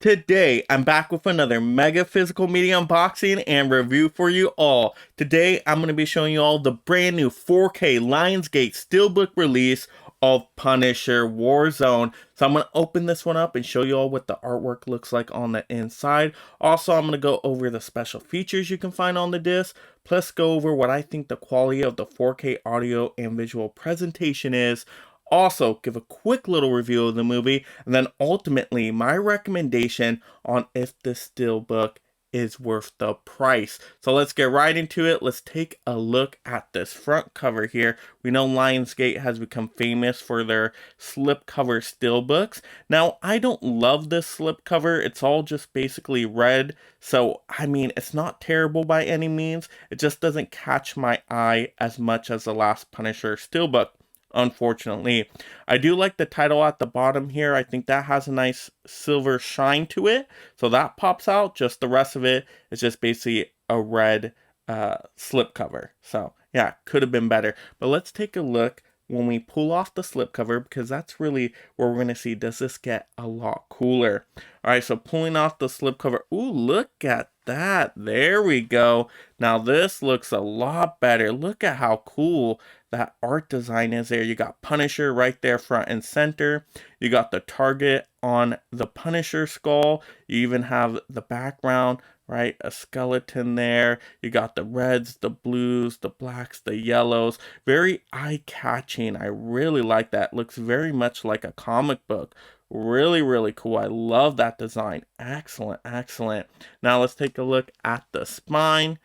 Today, I'm back with another mega physical media unboxing and review for you all. Today, I'm going to be showing you all the brand new 4K Lionsgate Steelbook release of Punisher Warzone. So I'm going to open this one up and show you all what the artwork looks like on the inside. Also, I'm going to go over the special features you can find on the disc, plus go over what I think the quality of the 4K audio and visual presentation is. Also, give a quick little review of the movie, and then ultimately my recommendation on if this Steelbook is worth the price. So let's get right into it. Let's take a look at this front cover here. We know Lionsgate has become famous for their slipcover Steelbooks. Now, I don't love this slipcover. It's all just basically red. So, I mean, it's not terrible by any means. It just doesn't catch my eye as much as the last Punisher Steelbook. Unfortunately, I do like the title at the bottom here. I think that has a nice silver shine to it, so that pops out. Just the rest of it is just basically a red slipcover. So yeah, could have been better. But let's take a look when we pull off the slipcover, because that's really where we're going to see, does this get a lot cooler. All right, so pulling off the slipcover. Ooh, look at that. There we go. Now this looks a lot better. Look at how cool that art design is there. You got Punisher right there front and center. You got the target on the Punisher skull. You even have the background, right? A skeleton there. You got the reds, the blues, the blacks, the yellows. Very eye-catching. I really like that. Looks very much like a comic book. Really, really cool. I love that design. Excellent, excellent. Now let's take a look at the spine.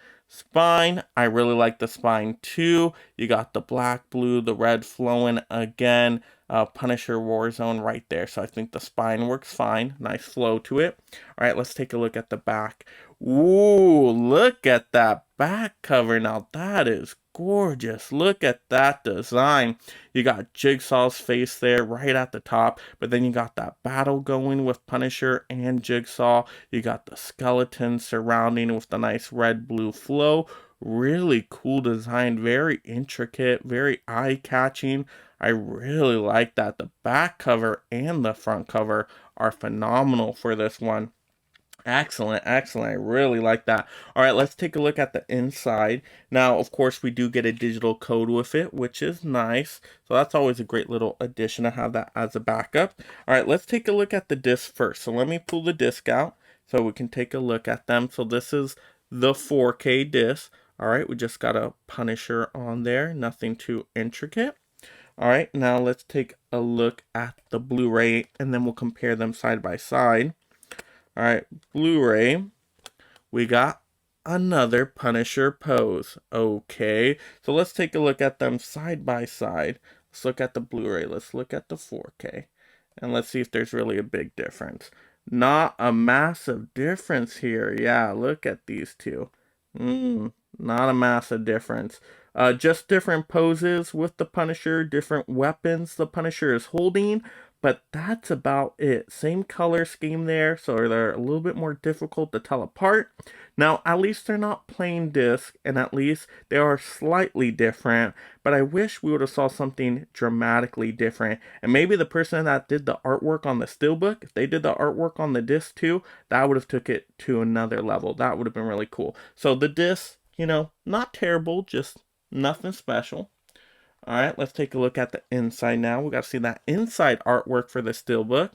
I really like the spine too. You got the black, blue, the red flowing again. Punisher Warzone right there. So I think the spine works fine. Nice flow to it. All right, let's take a look at the back. Ooh, look at that back cover. Now that is gorgeous. Look at that design. You got Jigsaw's face there right at the top, but then you got that battle going with Punisher and Jigsaw. You got the skeleton surrounding with the nice red-blue flow. Really cool design, very intricate, very eye-catching. I really like that. The back cover and the front cover are phenomenal for this one. Excellent, excellent. I really like that. All right, let's take a look at the inside. Now, of course, we do get a digital code with it, which is nice. So that's always a great little addition to have that as a backup. All right, let's take a look at the disc first. So let me pull the disc out so we can take a look at them. So this is the 4K disc. All right, we just got a Punisher on there. Nothing too intricate. All right, now let's take a look at the Blu-ray, and then we'll compare them side by side. All right, Blu-ray, we got another Punisher pose. Okay, so let's take a look at them side by side. Let's look at the Blu-ray. Let's look at the 4K. And let's see if there's really a big difference. Not a massive difference here. Yeah, look at these two. Not a massive difference. Just different poses with the Punisher, different weapons the Punisher is holding, but that's about it. Same color scheme there, so they're a little bit more difficult to tell apart. Now, at least they're not plain disc, and at least they are slightly different, but I wish we would have saw something dramatically different. And maybe the person that did the artwork on the Steelbook, if they did the artwork on the disc too, that would have took it to another level. That would have been really cool. So the disc, you know, not terrible, just nothing special. All right, let's take a look at the inside now. We got to see that inside artwork for the Steelbook.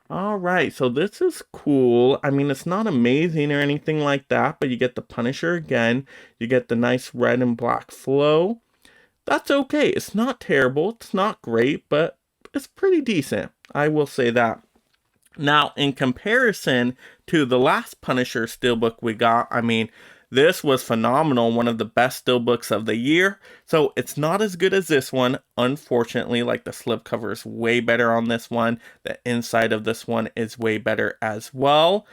All right, so this is cool. I mean, it's not amazing or anything like that, but you get the Punisher again. You get the nice red and black flow. That's okay. It's not terrible. It's not great, but it's pretty decent. I will say that. Now, in comparison to the last Punisher Steelbook we got, I mean, this was phenomenal, one of the best Steelbooks of the year. So it's not as good as this one, unfortunately. Like, the slipcover is way better on this one. The inside of this one is way better as well.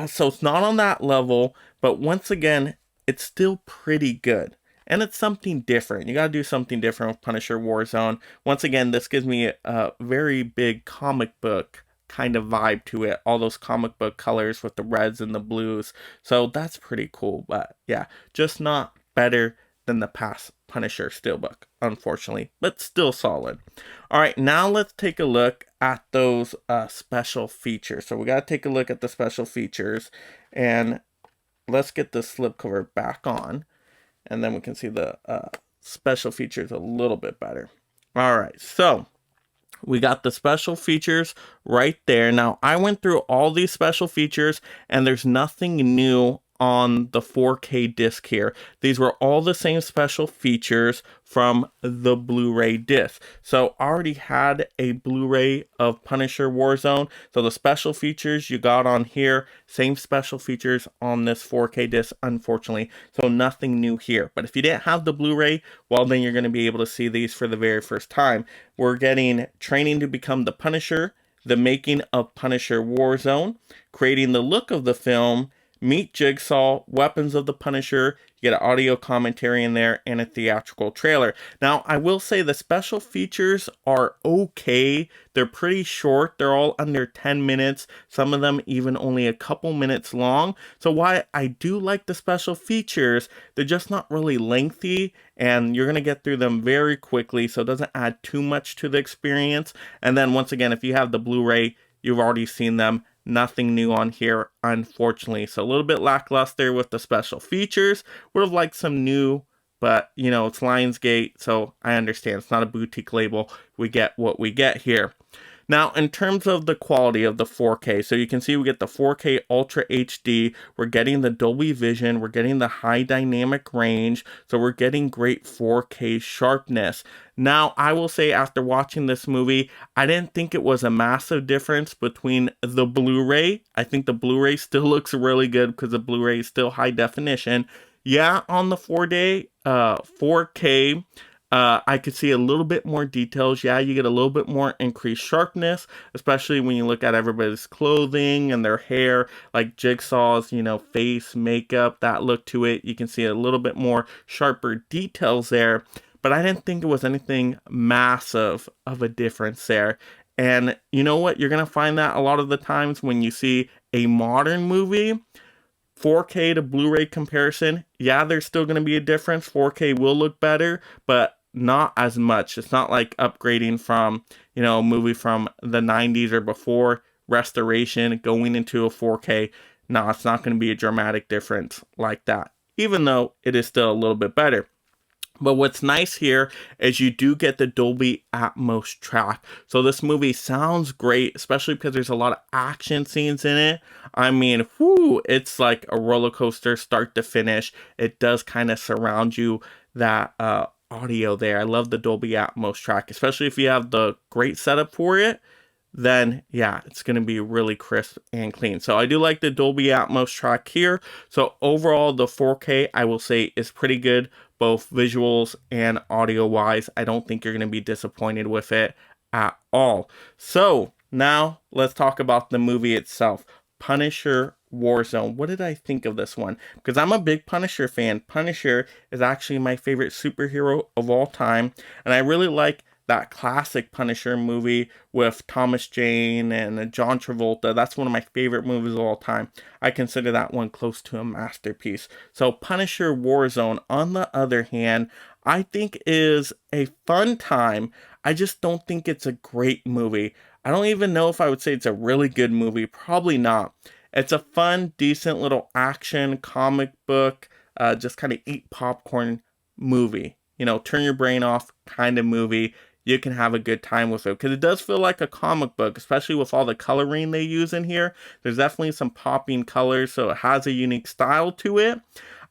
So it's not on that level, but once again, it's still pretty good. And it's something different. You gotta do something different with Punisher Warzone. Once again, this gives me a very big comic book kind of vibe to it, all those comic book colors with the reds and the blues, so that's pretty cool. But yeah, just not better than the past Punisher Steelbook, unfortunately, but still solid. All right, now let's take a look at those special features. So we got to take a look at the special features, and let's get the slipcover back on, and then we can see the special features a little bit better. All right, so we got the special features right there. Now, I went through all these special features, and there's nothing new on the 4K disc here. These were all the same special features from the Blu-ray disc. So I already had a Blu-ray of Punisher Warzone. So the special features you got on here, same special features on this 4K disc, unfortunately. So nothing new here. But if you didn't have the Blu-ray, well, then you're going to be able to see these for the very first time. We're getting Training to Become the Punisher, the making of Punisher Warzone, creating the look of the film, Meet Jigsaw, Weapons of the Punisher. You get an audio commentary in there and a theatrical trailer. Now, I will say the special features are okay. They're pretty short. They're all under 10 minutes. Some of them even only a couple minutes long. So while I do like the special features, they're just not really lengthy, and you're going to get through them very quickly, so it doesn't add too much to the experience. And then once again, if you have the Blu-ray, you've already seen them. Nothing new on here, unfortunately. So a little bit lackluster with the special features. Would have liked some new, but you know, it's Lionsgate, so I understand. It's not a boutique label. We get what we get here. Now, in terms of the quality of the 4K, so you can see we get the 4K Ultra HD, we're getting the Dolby Vision, we're getting the high dynamic range, so we're getting great 4K sharpness. Now, I will say after watching this movie, I didn't think it was a massive difference between the Blu-ray. I think the Blu-ray still looks really good because the Blu-ray is still high definition. Yeah, on the 4K, I could see a little bit more details. Yeah, you get a little bit more increased sharpness, especially when you look at everybody's clothing and their hair, like Jigsaw's, you know, face, makeup, that look to it. You can see a little bit more sharper details there, but I didn't think it was anything massive of a difference there. And you know what? You're going to find that a lot of the times when you see a modern movie, 4K to Blu-ray comparison, yeah, there's still going to be a difference. 4K will look better, but not as much. It's not like upgrading from, you know, a movie from the 90s or before, restoration, going into a 4K. No, it's not going to be a dramatic difference like that, even though it is still a little bit better. But what's nice here is you do get the Dolby Atmos track. So this movie sounds great, especially because there's a lot of action scenes in it. I mean, whoo, it's like a roller coaster start to finish. It does kind of surround you, that audio there. I love the Dolby Atmos track, especially if you have the great setup for it. Then yeah, it's going to be really crisp and clean. So I do like the Dolby Atmos track here. So overall, the 4K, I will say, is pretty good, both visuals and audio wise. I don't think you're going to be disappointed with it at all. So now let's talk about the movie itself. Punisher Warzone. What did I think of this one? Because I'm a big Punisher fan. Punisher is actually my favorite superhero of all time, and I really like that classic Punisher movie with Thomas Jane and John Travolta. That's one of my favorite movies of all time. I consider that one close to a masterpiece. So Punisher Warzone, on the other hand, I think is a fun time. I just don't think it's a great movie. I don't even know if I would say it's a really good movie. Probably not. It's a fun, decent little action comic book, just kind of eat popcorn movie. You know, turn your brain off kind of movie. You can have a good time with it because it does feel like a comic book, especially with all the coloring they use in here. There's definitely some popping colors, so it has a unique style to it.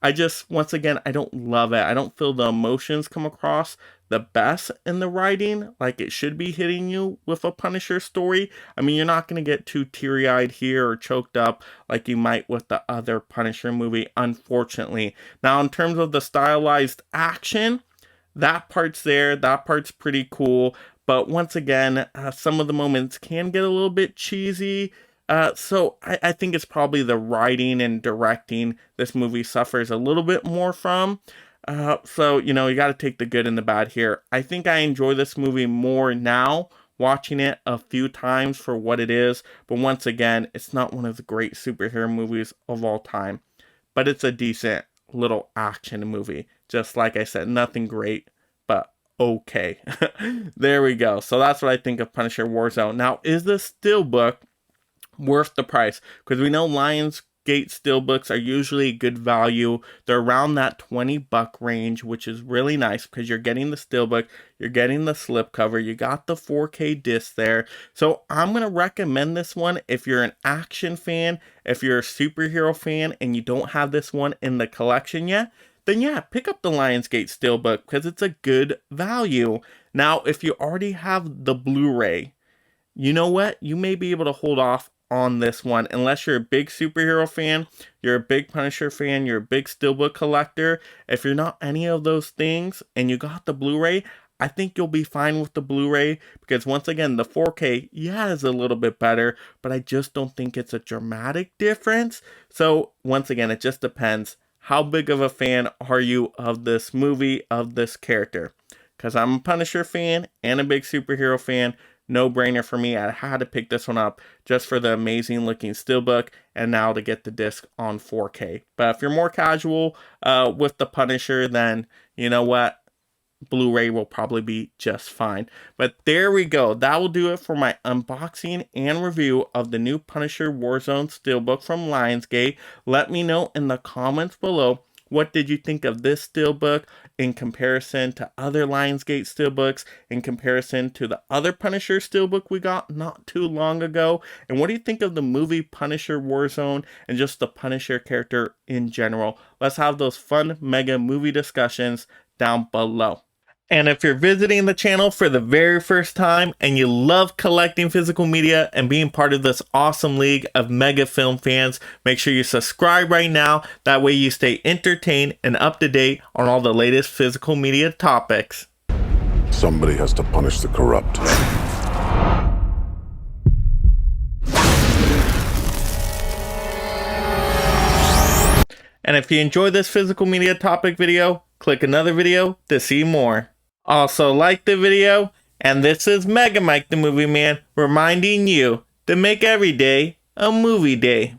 I just, once again, I don't love it. I don't feel the emotions come across the best in the writing like it should be hitting you with a Punisher story. I mean, you're not going to get too teary-eyed here or choked up like you might with the other Punisher movie, unfortunately. Now, in terms of the stylized action, that part's there, that part's pretty cool, but once again, some of the moments can get a little bit cheesy, so I think it's probably the writing and directing this movie suffers a little bit more from, so, you know, you got to take the good and the bad here. I think I enjoy this movie more now, watching it a few times for what it is, but once again, it's not one of the great superhero movies of all time, but it's a decent little action movie. Just like I said, nothing great, but okay. There we go. So that's what I think of Punisher Warzone. Now, is this Steelbook worth the price? Because we know Lionsgate Steelbooks are usually good value. They're around that $20 range, which is really nice because you're getting the Steelbook, you're getting the slipcover, you got the 4K disc there. So I'm going to recommend this one if you're an action fan, if you're a superhero fan, and you don't have this one in the collection yet. Then yeah, pick up the Lionsgate Steelbook because it's a good value. Now, if you already have the Blu-ray, you know what? You may be able to hold off on this one unless you're a big superhero fan, you're a big Punisher fan, you're a big Steelbook collector. If you're not any of those things and you got the Blu-ray, I think you'll be fine with the Blu-ray because once again, the 4K, yeah, is a little bit better, but I just don't think it's a dramatic difference. So once again, it just depends. How big of a fan are you of this movie, of this character? Because I'm a Punisher fan and a big superhero fan. No brainer for me. I had to pick this one up just for the amazing looking Steelbook and now to get the disc on 4K. But if you're more casual with the Punisher, then you know what? Blu-ray will probably be just fine. But there we go. That will do it for my unboxing and review of the new Punisher Warzone Steelbook from Lionsgate. Let me know in the comments below, what did you think of this Steelbook in comparison to other Lionsgate Steelbooks, in comparison to the other Punisher Steelbook we got not too long ago? And what do you think of the movie Punisher Warzone and just the Punisher character in general? Let's have those fun mega movie discussions down below. And if you're visiting the channel for the very first time and you love collecting physical media and being part of this awesome league of mega film fans, make sure you subscribe right now. That way you stay entertained and up to date on all the latest physical media topics. Somebody has to punish the corrupt. And if you enjoyed this physical media topic video, click another video to see more. Also like the video, and this is Mega Mike the Movie Man reminding you to make every day a movie day.